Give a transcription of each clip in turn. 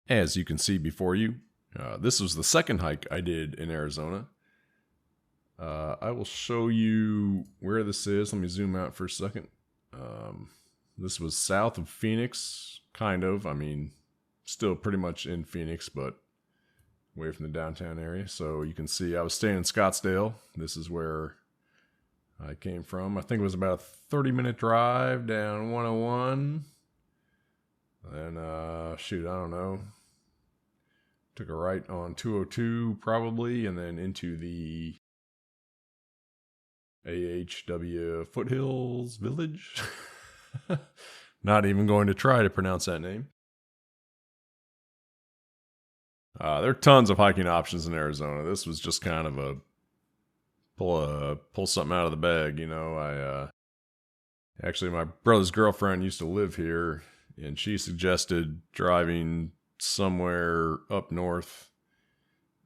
As you can see before you, this was the second hike I did in Arizona. I will show you where this is. Let me zoom out for a second. This was south of Phoenix, kind of. I mean, still pretty much in Phoenix, but away from the downtown area. So you can see I was staying in Scottsdale. This is where I came from. I think it was about a 30-minute drive down 101. And, shoot, I don't know. Took a right on 202 probably, and then into the AHW Foothills Village. Not even going to try to pronounce that name. There are tons of hiking options in Arizona. This was just kind of a pull something out of the bag, you know. Actually, my brother's girlfriend used to live here, and she suggested driving somewhere up north.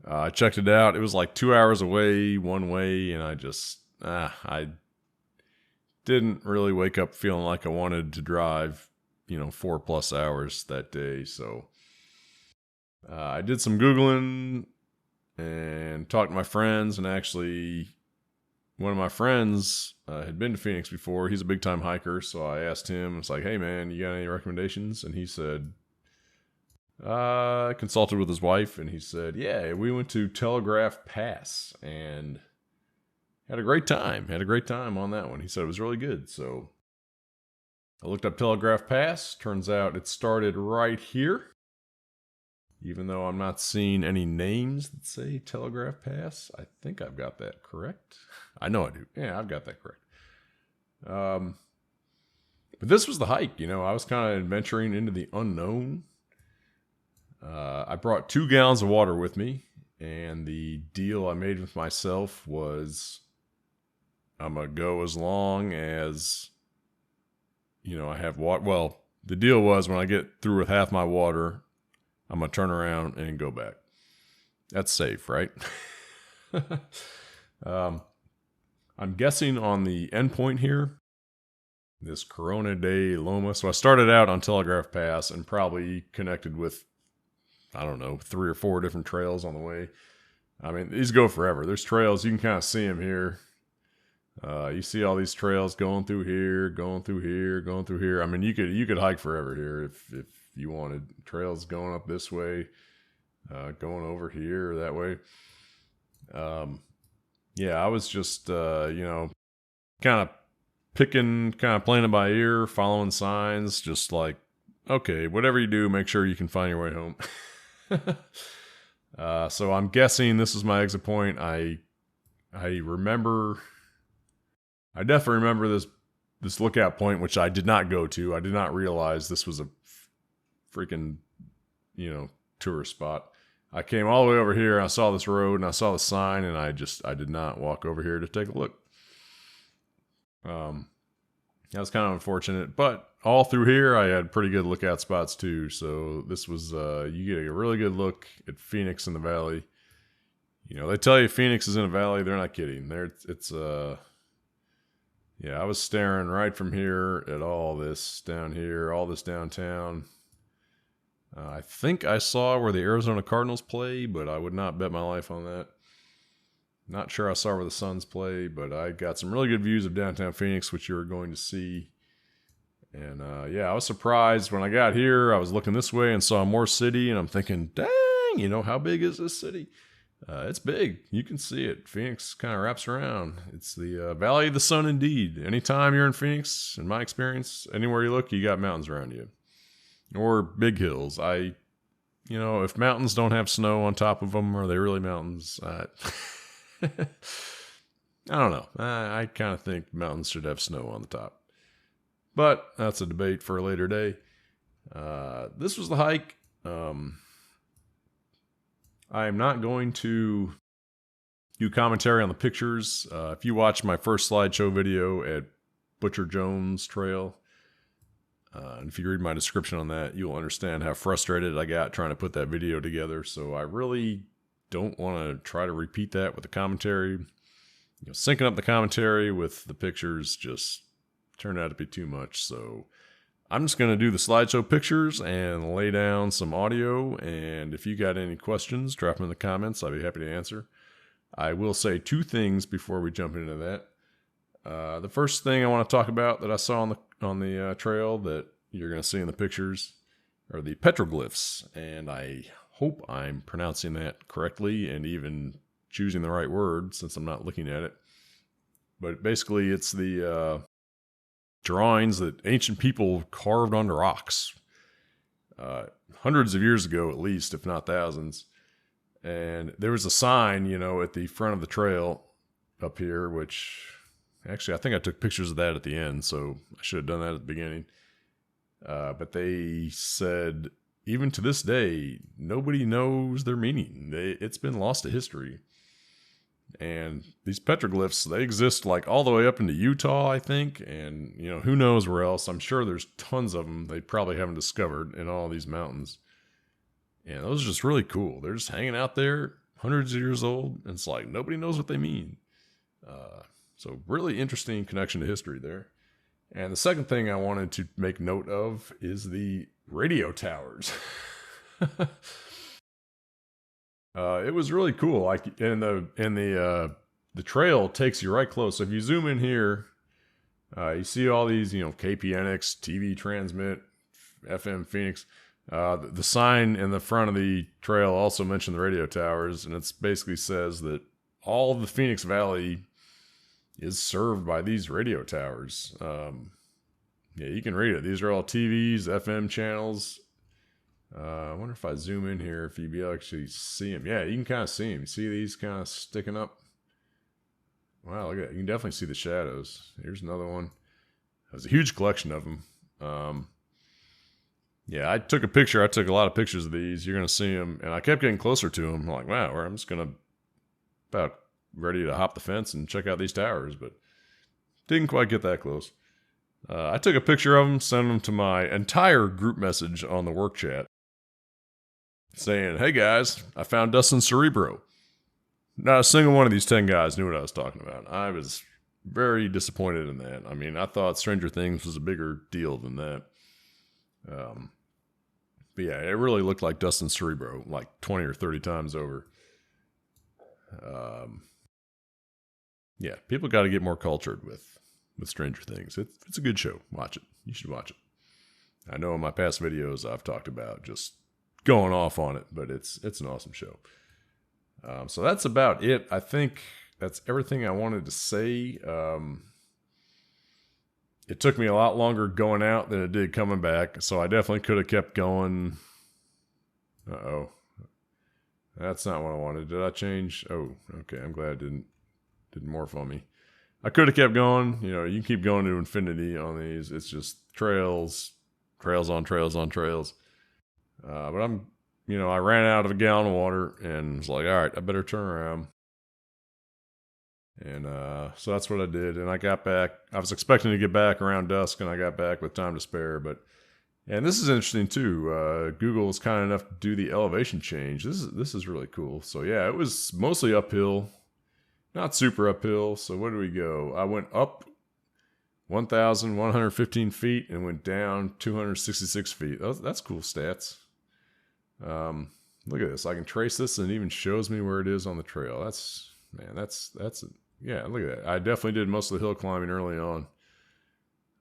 I checked it out. It was like 2 hours away one way, and I didn't really wake up feeling like I wanted to drive, 4+ hours that day. So I did some Googling and talked to my friends, and actually one of my friends had been to Phoenix before. He's a big time hiker. So I asked him, it's like, hey man, you got any recommendations? And he said, I consulted with his wife, and he said, yeah, we went to Telegraph Pass and had a great time. Had a great time on that one. He said it was really good. So I looked up Telegraph Pass. Turns out it started right here. Even though I'm not seeing any names that say Telegraph Pass. I think I've got that correct. I know I do. Yeah, I've got that correct. But this was the hike. I was kind of adventuring into the unknown. I brought 2 gallons of water with me, and the deal I made with myself was I'm going to go as long as, I have water. Well, the deal was when I get through with half my water, I'm going to turn around and go back. That's safe, right? I'm guessing on the endpoint here, this Corona de Loma. So I started out on Telegraph Pass and probably connected with, 3 or 4 different trails on the way. I mean, these go forever. There's trails. You can kind of see them here. You see all these trails going through here, going through here, going through here. I mean, you could hike forever here if you wanted. Trails going up this way, going over here or that way. Yeah, I was just, kind of playing it by ear, following signs, just like, okay, whatever you do, make sure you can find your way home. So I'm guessing this is my exit point. I definitely remember this lookout point, which I did not go to. I did not realize this was a freaking, tourist spot. I came all the way over here, and I saw this road, and I saw the sign, and I did not walk over here to take a look. That was kind of unfortunate, but all through here, I had pretty good lookout spots too. So this was, you get a really good look at Phoenix in the valley. They tell you Phoenix is in a valley. They're not kidding. I was staring right from here at all this down here, all this downtown. I think I saw where the Arizona Cardinals play, but I would not bet my life on that. Not sure I saw where the Suns play, but I got some really good views of downtown Phoenix, which you're going to see. And I was surprised when I got here. I was looking this way and saw more city, and I'm thinking, dang, how big is this city? It's big. You can see it. Phoenix kind of wraps around. It's the Valley of the Sun indeed. Anytime you're in Phoenix, in my experience, anywhere you look, you got mountains around you. Or big hills. If mountains don't have snow on top of them, are they really mountains? I don't know. I kind of think mountains should have snow on the top. But that's a debate for a later day. This was the hike. I am not going to do commentary on the pictures. If you watch my first slideshow video at Butcher Jones Trail, and if you read my description on that, you'll understand how frustrated I got trying to put that video together. So I really don't want to try to repeat that with the commentary. Syncing up the commentary with the pictures just turned out to be too much. So I'm just going to do the slideshow pictures and lay down some audio. And if you got any questions, drop them in the comments. I'll be happy to answer. I will say two things before we jump into that. The first thing I want to talk about that I saw on the trail that you're going to see in the pictures are the petroglyphs. And I hope I'm pronouncing that correctly and even choosing the right word since I'm not looking at it. But basically, it's the drawings that ancient people carved onto rocks hundreds of years ago, at least, if not thousands. And there was a sign, at the front of the trail up here, which actually I think I took pictures of that at the end, so I should have done that at the beginning. But they said, even to this day, nobody knows their meaning. It's been lost to history. And these petroglyphs, they exist like all the way up into Utah, I think. And, who knows where else. I'm sure there's tons of them they probably haven't discovered in all these mountains. And those are just really cool. They're just hanging out there, hundreds of years old. And it's like nobody knows what they mean. So really interesting connection to history there. And the second thing I wanted to make note of is the radio towers. It was really cool. Like, the trail takes you right close. So if you zoom in here, you see all these, KPNX, TV transmit, FM Phoenix. The sign in the front of the trail also mentioned the radio towers, and it basically says that all of the Phoenix Valley is served by these radio towers. Yeah, you can read it. These are all TVs, FM channels. I wonder if I zoom in here, if you'd be able to actually see them. Yeah, you can kind of see them. See these kind of sticking up? Wow, look at that. You can definitely see the shadows. Here's another one. There's a huge collection of them. Yeah, I took a picture. I took a lot of pictures of these. You're going to see them. And I kept getting closer to them. I'm like, wow, I'm just going to about ready to hop the fence and check out these towers. But didn't quite get that close. I took a picture of them, sent them to my entire group message on the work chat, saying, hey guys, I found Dustin Cerebro. Not a single one of these 10 guys knew what I was talking about. I was very disappointed in that. I mean, I thought Stranger Things was a bigger deal than that. But yeah, it really looked like Dustin Cerebro, like 20 or 30 times over. Yeah, people got to get more cultured with Stranger Things. It's a good show. Watch it. You should watch it. I know in my past videos I've talked about just going off on it, but it's an awesome show. So that's about it. I think that's everything I wanted to say. It took me a lot longer going out than it did coming back, so I definitely could have kept going. Uh-oh. That's not what I wanted. Did I change? Oh, okay. I'm glad it didn't morph on me. I could have kept going. You can keep going to infinity on these. It's just trails on trails on trails. But I ran out of a gallon of water and was like, all right, I better turn around. And so that's what I did. And I got back. I was expecting to get back around dusk, and I got back with time to spare. And this is interesting too. Google was kind enough to do the elevation change. This is really cool. So yeah, it was mostly uphill. Not super uphill. So where do we go? I went up 1,115 feet and went down 266 feet. That's cool stats. Look at this. I can trace this and it even shows me where it is on the trail. Yeah, look at that. I definitely did most of the hill climbing early on.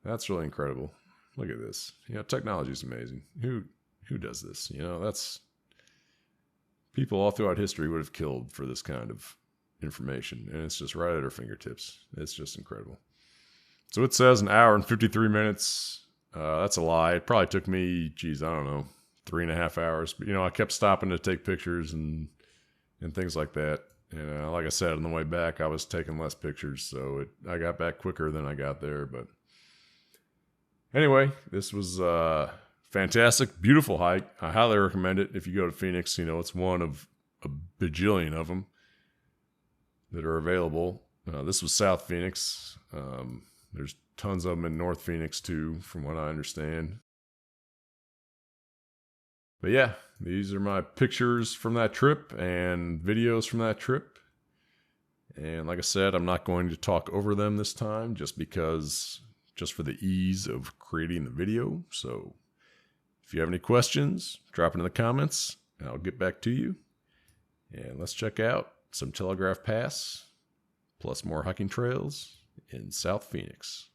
That's really incredible. Look at this. Technology is amazing. Who does this? That's people all throughout history would have killed for this kind of information, and it's just right at our fingertips. It's just incredible. So it says an hour and 53 minutes. That's a lie. It probably took me, I don't know, 3.5 hours. But I kept stopping to take pictures and things like that. And like I said, on the way back, I was taking less pictures, so I got back quicker than I got there. But anyway, this was fantastic, beautiful hike. I highly recommend it if you go to Phoenix. It's one of a bajillion of them that are available. This was South Phoenix. There's tons of them in North Phoenix too, from what I understand. But yeah, these are my pictures from that trip and videos from that trip. And like I said, I'm not going to talk over them this time just because just for the ease of creating the video. So if you have any questions, drop it in the comments and I'll get back to you. And let's check out some Telegraph Pass plus more hiking trails in South Phoenix.